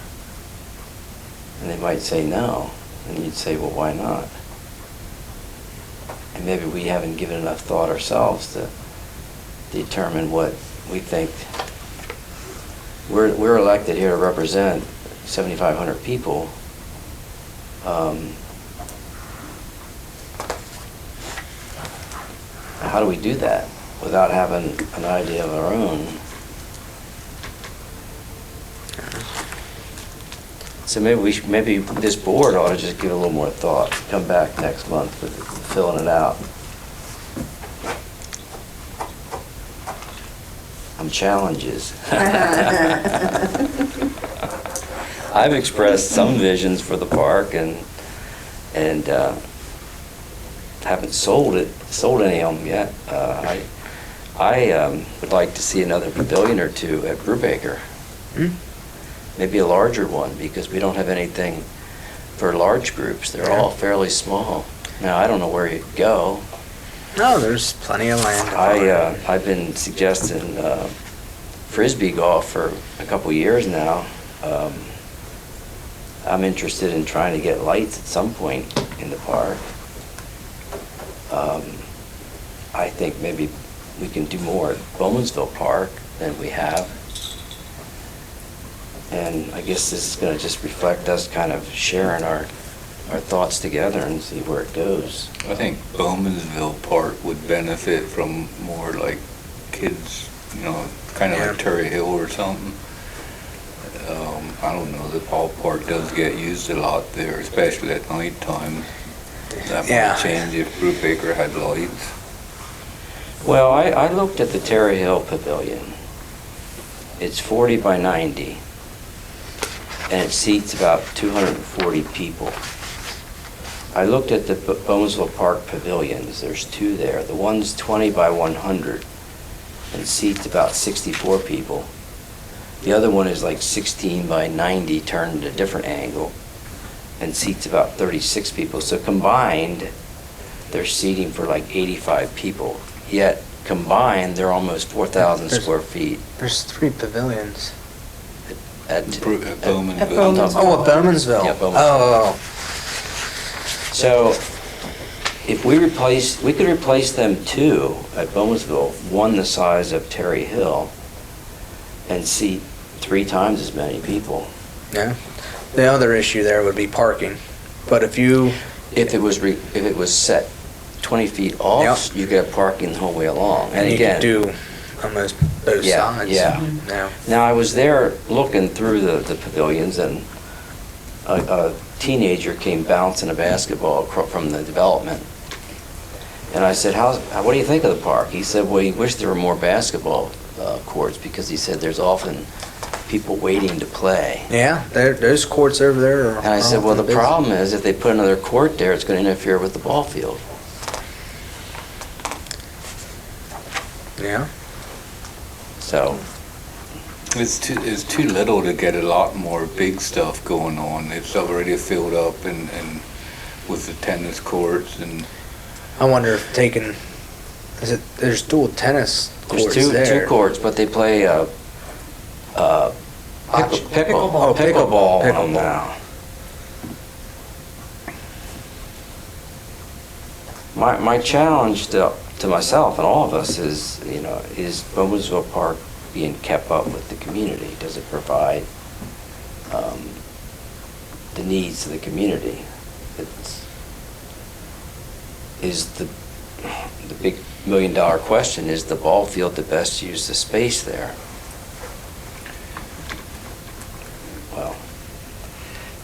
And they might say no. And you'd say, well, why not? And maybe we haven't given enough thought ourselves to determine what we think. We're elected here to represent 7,500 people. How do we do that without having an idea of our own? So maybe this board ought to just give it a little more thought. Come back next month with filling it out. Challenges. I've expressed some visions for the park and haven't sold any of them yet. I would like to see another pavilion or two at Brubaker. Maybe a larger one, because we don't have anything for large groups. They're all fairly small. Now, I don't know where you'd go. No, there's plenty of land. I've been suggesting Frisbee golf for a couple years now. I'm interested in trying to get lights at some point in the park. I think maybe we can do more at Bowmansville Park than we have. And I guess this is going to just reflect us kind of sharing our thoughts together and see where it goes. I think Bowmansville Park would benefit from more like kids, kind of like Terry Hill or something. I don't know, the ballpark does get used a lot there, especially at night time. That might change if Brubaker had lights. Well, I looked at the Terry Hill Pavilion. It's 40 by 90, and it seats about 240 people. I looked at the Bowmansville Park pavilions. There's two there. The one's 20 by 100 and seats about 64 people. The other one is like 16 by 90 turned a different angle and seats about 36 people. So combined, they're seating for like 85 people. Yet combined, they're almost 4,000 square feet. There's 3 pavilions. At Bowmansville. Oh, at Bowmansville. Yeah, Bowmansville. Oh. So, if we could replace them two at Bowmansville, one the size of Terry Hill, and seat 3 times as many people. Yeah. The other issue there would be parking. But if you, If it was set 20 feet off, you could have parking the whole way along. And you could again, do almost both Yeah, sides. yeah. Yeah. now I was there looking through the pavilions, and a teenager came bouncing a basketball from the development. And I said, what do you think of the park? He said, well, he wished there were more basketball courts, because he said there's often people waiting to play. Yeah, those courts over there are. And I said, well, the busy. problem is if they put another court there, it's going to interfere with the ball field. Yeah. So, It's too little to get a lot more big stuff going on. It's already filled up and with the tennis courts and. I wonder if there's dual tennis courts there's there. two courts, but they play Pickleball. pickleball on them Pickleball. now. My challenge to myself and all of us is, is Bowmansville Park being kept up with the community? Does it provide the needs of the community? Is the big $1 million question, is the ball field the best use of space there? Well,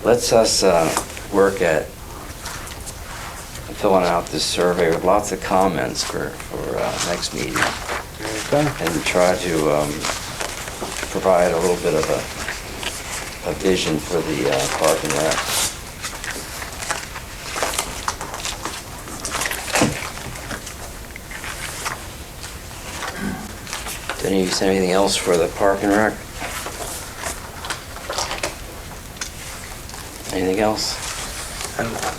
let's us work at filling out this survey with lots of comments for next meeting, Okay. and try to provide a little bit of a vision for the park and rec. Did any of you say anything else for the park and rec? Anything else?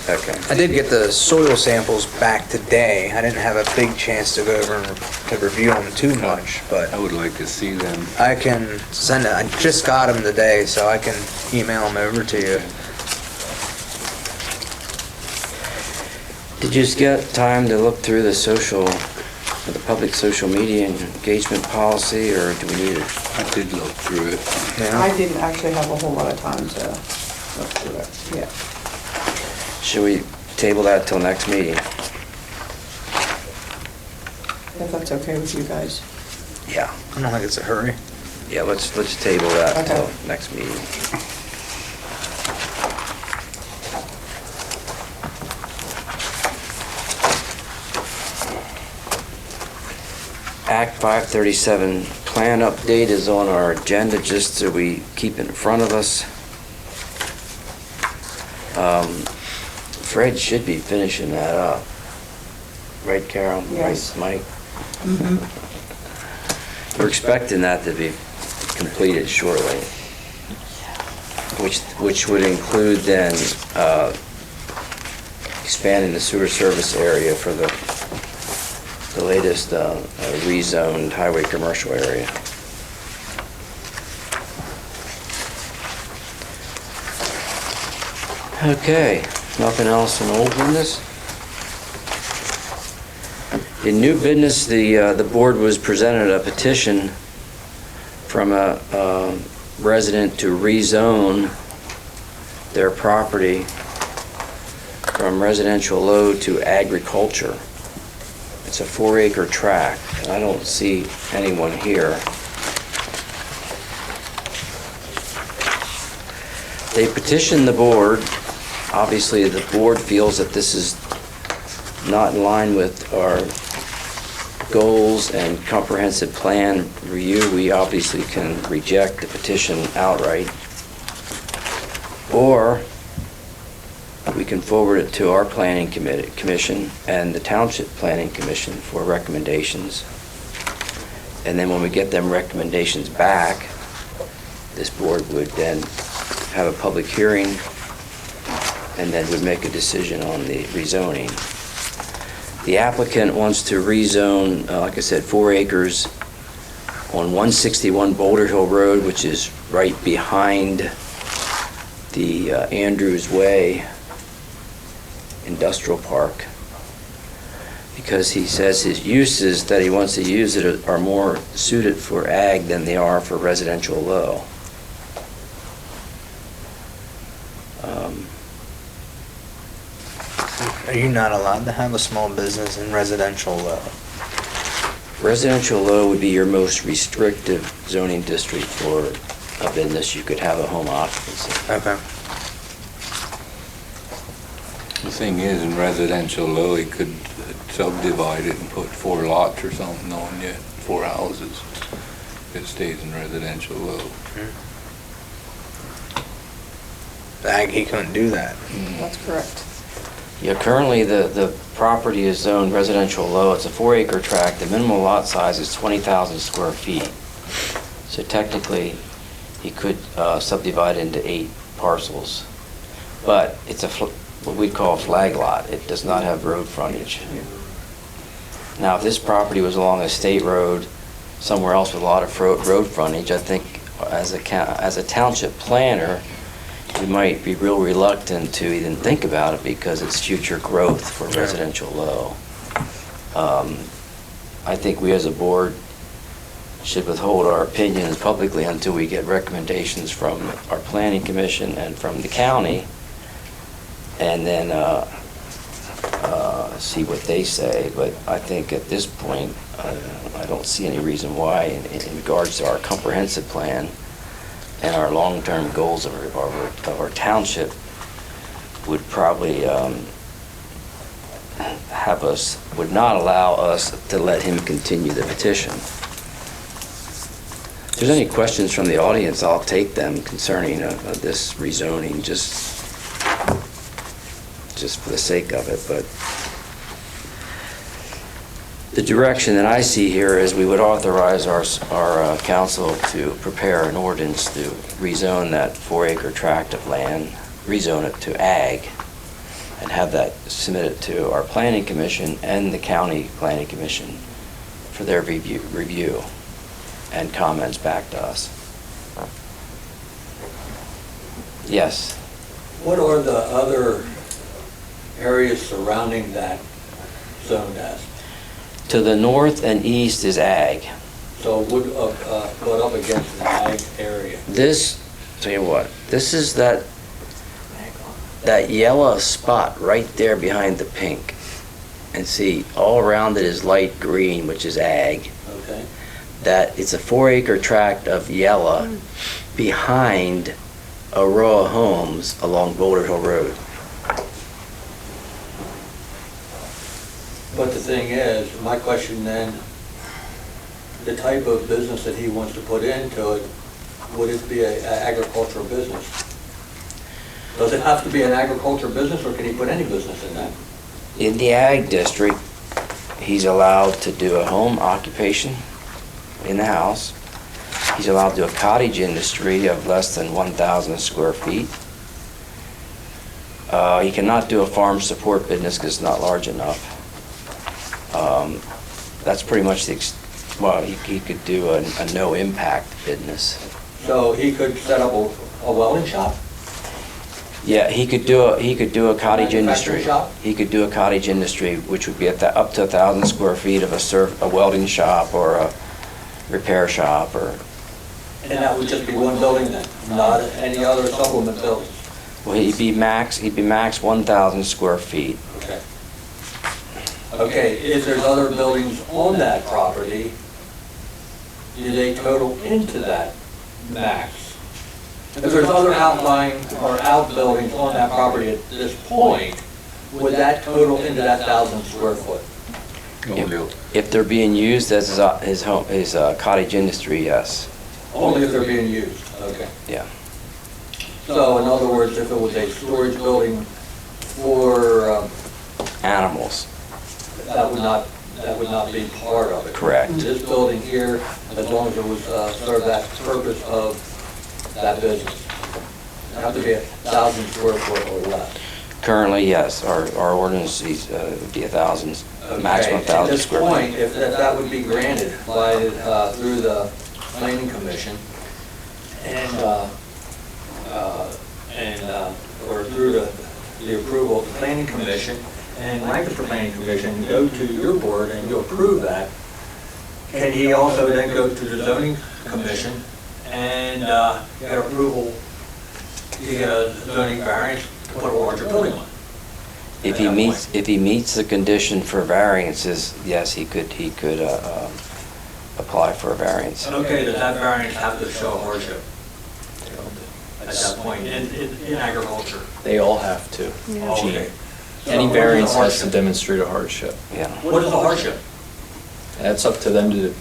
Okay. I did get the soil samples back today. I didn't have a big chance to go over and to review them too much, but I would like to see them. I can send it. I just got them today, so I can email them over to you. Did you just get time to look through the public social media engagement policy, or do we need it? I did look through it. I didn't actually have a whole lot of time to look through it, yeah. Should we table that till next meeting? If that's okay with you guys. Yeah. I don't think it's a hurry. Yeah, let's table that Okay. till next meeting. Act 537 plan update is on our agenda, just so we keep it in front of us. Fred should be finishing that up. Right, Carol? Yes. Right, Mike? We're expecting that to be completed shortly, which would include then expanding the sewer service area for the latest rezoned highway commercial area. Okay, nothing else in old business? In new business, the board was presented a petition from a resident to rezone their property from residential low to agriculture. It's a 4-acre tract, and I don't see anyone here. They petitioned the board. Obviously, the board feels that this is not in line with our goals and comprehensive plan review. We obviously can reject the petition outright, or we can forward it to our planning commission and the township planning commission for recommendations. And then when we get them recommendations back, this board would then have a public hearing and then would make a decision on the rezoning. The applicant wants to rezone, like I said, 4 acres on 161 Boulder Hill Road, which is right behind the Andrews Way Industrial Park. because he says his uses that he wants to use it are more suited for ag than they are for residential low. Are you not allowed to have a small business in residential low? Residential low would be your most restrictive zoning district for a business. You could have a home occupancy. Okay. The thing is, in residential low, he could subdivide it and put 4 lots or something on it, 4 houses. If it stays in residential low. Ag, he couldn't do that. That's correct. Yeah, currently the property is zoned residential low. It's a 4-acre tract. The minimum lot size is 20,000 square feet. So technically, he could subdivide into 8 parcels. But it's what we call a flag lot. It does not have road frontage. Now, if this property was along a state road somewhere else with a lot of road frontage, I think as a township planner, we might be real reluctant to even think about it because it's future growth for residential low. I think we as a board should withhold our opinions publicly until we get recommendations from our planning commission and from the county, and then see what they say. But I think at this point, I don't see any reason why in regards to our comprehensive plan and our long-term goals of our township would probably would not allow us to let him continue the petition. If there's any questions from the audience, I'll take them concerning this rezoning, just for the sake of it. But the direction that I see here is we would authorize our council to prepare an ordinance to rezone that 4-acre tract of land, rezone it to ag, and have that submitted to our planning commission and the county planning commission for their review and comments back to us. Yes? What are the other areas surrounding that zone as? To the north and east is ag. So would put up against the ag area? This, tell you what, this is that yellow spot right there behind the pink. And see, all around it is light green, which is ag. Okay. That it's a 4-acre tract of yellow behind a row of homes along Boulder Hill Road. But the thing is, my question then, the type of business that he wants to put into it, would it be an agricultural business? Does it have to be an agricultural business, or can he put any business in that? In the ag district, he's allowed to do a home occupation in the house. He's allowed to do a cottage industry of less than 1,000 square feet. He cannot do a farm support business because it's not large enough. That's pretty much he could do a no-impact business. So he could set up a welding shop? Yeah, he could do a cottage industry. Shop? He could do a cottage industry, which would be up to 1,000 square feet of a welding shop or a repair shop or. And that would just be one building then, not any other supplement buildings? Well, he'd be max 1,000 square feet. Okay. Okay, if there's other buildings on that property, do they total into that max? If there's other outlying or outbuildings on that property at this point, would that total into that 1,000 square foot? If they're being used as his cottage industry, yes. Only if they're being used, okay. Yeah. So in other words, if it was a storage building for, Animals, that would not be part of it. correct. This building here, as long as it was serve that purpose of that business, it have to be 1,000 square foot or less. Currently, yes, our ordinance would be 1,000, maximum 1,000 square feet. At this point, if that would be granted by, through the planning commission or through the approval of the planning commission, and Lancaster Planning Commission go to your board and you approve that, can he also then go to the zoning commission and get approval to get a zoning variance to put a larger building on? If he meets the condition for variances, yes, he could apply for a variance. Okay, does that variance have to show hardship at that point in agriculture? They all have to. Oh, Gene. okay. Any So variance what is has the to demonstrate a hardship. Yeah. hardship? What is the hardship? That's up to them to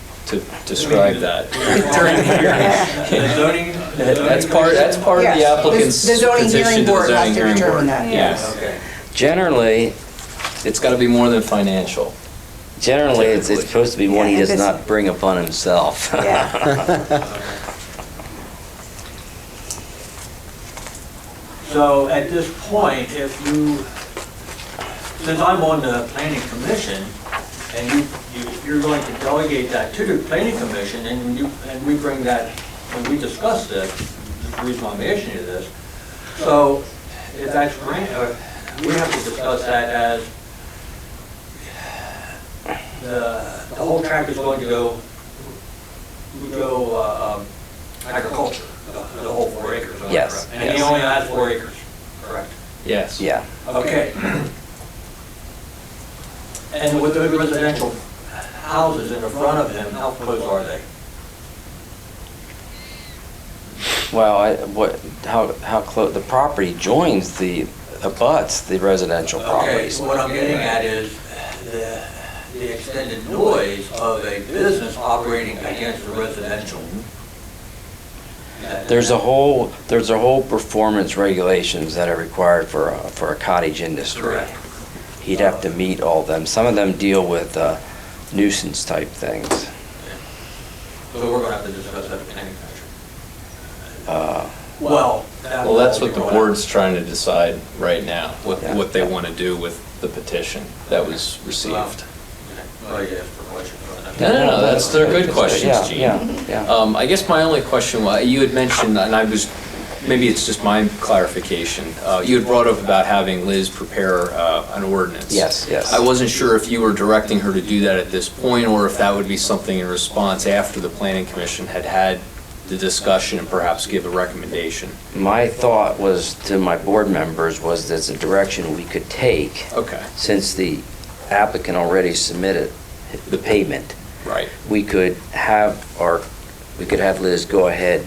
describe that. The zoning? That's part of the Yes, applicant's the zoning petition hearing to the board has zoning to hearing determine board. that. Yes. Okay. Generally, It's got to be more than financial. it's supposed to be one he Yeah, does and not bring upon himself. Yeah. So at this point, since I'm on the planning commission, and you're going to delegate that to the planning commission, and we bring that, when we discuss this, the reason why I'm asking you this, so if that's, we have to discuss that as the whole tract is going to go agriculture, the whole 4 acres. Yes, And he yes. only has 4 acres, correct? Yes. Yeah. Okay. And with the residential houses in the front of him, how close are they? Well, how close, the property joins abuts the residential Okay, properties. so what I'm getting at is the extended noise of a business operating against the residential. There's a whole performance regulations that are required for a cottage industry. Correct. He'd have to meet all of them. Some of them deal with nuisance type things. So we're going to have to discuss that at the planning commission. Uh, Well, that's what the board's trying to decide right now, Yeah. what they want to do with the petition that was received. Oh, you asked for questions. No, they're good questions, Yeah, Gene. yeah. I guess my only question was, you had mentioned, and maybe it's just my clarification, you had brought up about having Liz prepare an ordinance. Yes, yes. I wasn't sure if you were directing her to do that at this point, or if that would be something in response after the planning commission had the discussion and perhaps give a recommendation. My thought was to my board members was there's a direction we could take Okay, since the applicant already submitted the payment. right. We could have Liz go ahead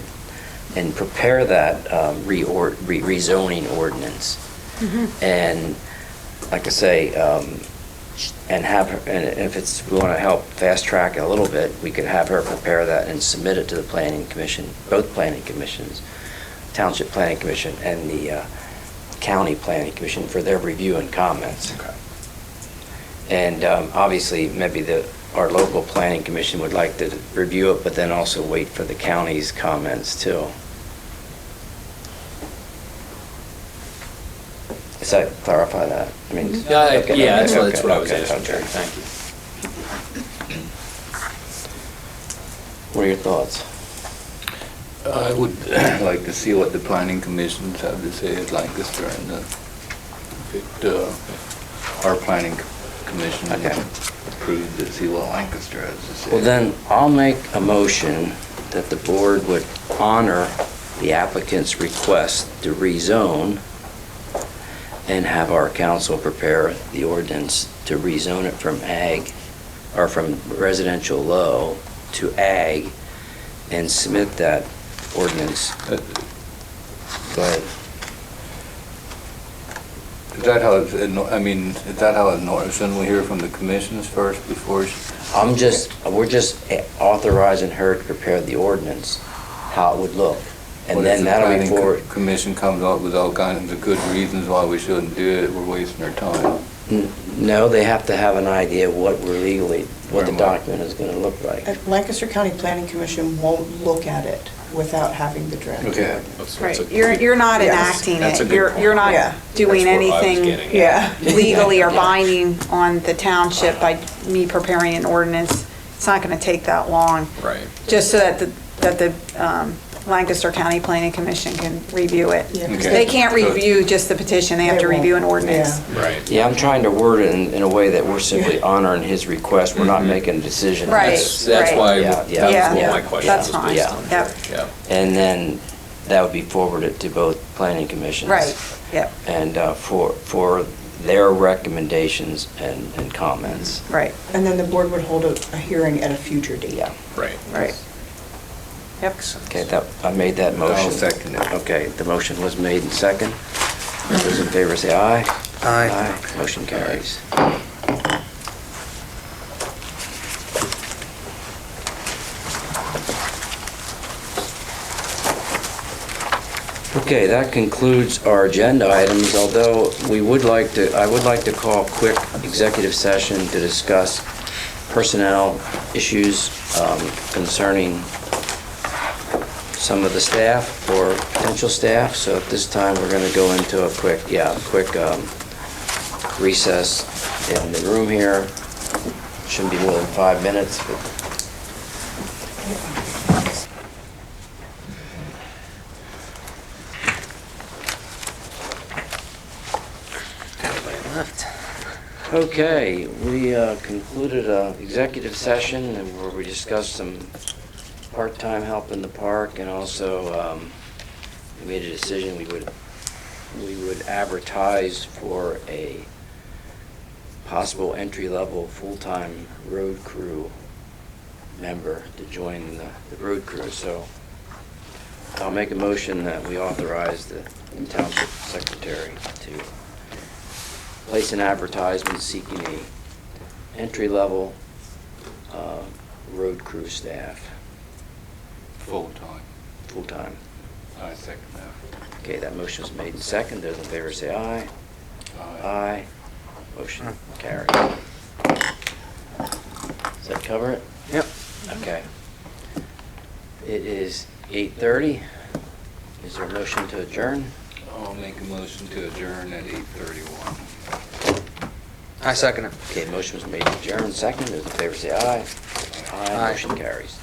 and prepare that rezoning ordinance. And like I say, and have her, and if we want to help fast track it a little bit, we could have her prepare that and submit it to the planning commission, both planning commissions, Township Planning Commission and the County Planning Commission for their review and comments. Okay. And obviously, maybe our local planning commission would like to review it, but then also wait for the county's comments too. Does that clarify that? I mean, okay, Yeah, that's okay, what I was okay, asking, okay. Jerry, thank you. What are your thoughts? I would like to see what the planning commissions have to say at Lancaster and our planning commission Okay. approved to see what Lancaster has to say. Well, then, I'll make a motion that the board would honor the applicant's request to rezone and have our council prepare the ordinance to rezone it from ag, or from residential low to ag, and submit that ordinance. Go ahead. Is that how it's, is that how it's normal? Shouldn't we hear from the commissions first before? We're just authorizing her to prepare the ordinance, how it would look. And then that'll be for, Commission comes up with all kinds of good reasons why we shouldn't do it, we're wasting our time. no, they have to have an idea what the Right. document is gonna look like. Lancaster County Planning Commission won't look at it without having the draft. Okay. Right, you're not Yes. enacting That's a it. good You're point. not Yeah. doing That's what I was anything getting Yeah. legally or binding on the township by me preparing an ordinance. It's not gonna take that long. Right. Just so that the Lancaster County Planning Commission can review it. Yeah, 'cause Okay. They can't review just the petition, they have to They won't. review an ordinance. Right. Yeah, I'm trying to word it in a way that we're simply honoring his request. We're not making a decision. Right. That's why, Yeah, that yeah. was Yeah, what my question that's was fine. based on. Yep. Yeah. And then that would be forwarded to both planning commissions. Right, yep, And for their recommendations and comments. right, And then the board would hold a hearing at a future date. Yeah. Right. right. Yep. Okay, I made that motion. I'll second it. Okay, the motion was made and second. Those in favor say aye. Aye. Motion carries. Okay, that concludes our agenda items, although I would like to call a quick executive session to discuss personnel issues concerning some of the staff or potential staff. So at this time, we're going to go into a quick recess in the room here. Shouldn't be more than 5 minutes, but Left. okay, we concluded an executive session where we discussed some part-time help in the park, and also we made a decision we would advertise for a possible entry-level full-time road crew member to join the road crew. So I'll make a motion that we authorize the township secretary to place an advertisement seeking a entry-level road crew staff, Full-time. full-time. I second that. Okay, that motion is made and second. Those in favor say aye. Aye. Motion carried. Does that cover it? Yep. Okay. It is 8:30. Is there a motion to adjourn? I'll make a motion to adjourn at 8:31. I second it. Okay, motion was made to adjourn, second. Those in favor say aye. Aye. Motion carries.